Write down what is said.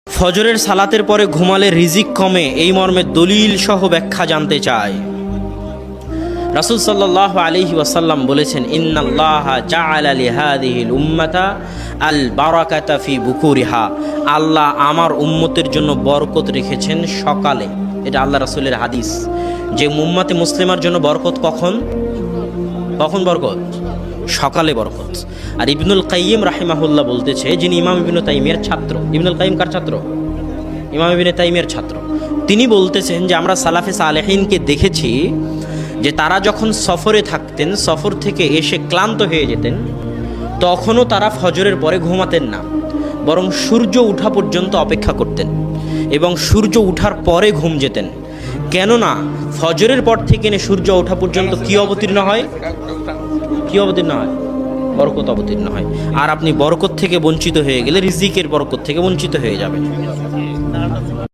ফজরের সালাতের পরে ঘুমালে রিজিক কমে, এই মর্মে দলিল সহ ব্যাখ্যা জানতে চায়। রাসূল সাল্লাল্লাহু আলাইহি ওয়াসাল্লাম বলেছেন, ইন্নাল্লাহা জাআলা লিহাদিহিল উম্মাতা আল বারাকাতা ফি বুকুরিহা। আল্লাহ আমার উম্মতের জন্য বরকত রেখেছেন সকালে। এটা আল্লাহ রাসূলের হাদিস যে উম্মতে মুসলিমার জন্য বরকত কখন বরকত? সকালে বরকত। আর ইবনুল কাইয়িম রাহিমাহুল্লাহ বলতেছে, যিনি ইমাম ইবনে তাইমিয়ার ছাত্র। ইবনুল কাইয়িম কার ছাত্র? ইমাম ইবনে তাইমিয়ার ছাত্র। তিনি বলতেছেন যে আমরা সালাফে সালেহিনকে দেখেছি যে তারা যখন সফরে থাকতেন, সফর থেকে এসে ক্লান্ত হয়ে যেতেন, তখনও তারা ফজরের পরে ঘুমাতেন না, বরং সূর্য ওঠা পর্যন্ত অপেক্ষা করতেন এবং সূর্য ওঠার পরে ঘুম যেতেন। কেননা ফজরের পর থেকে নিয়ে সূর্য ওঠা পর্যন্ত কি অবতীর্ণ হয়? বরকত অবতীর্ণ হয়। আর আপনি বরকত থেকে বঞ্চিত হয়ে গেলে রিজিকের বরকত থেকে বঞ্চিত হয়ে যাবেন।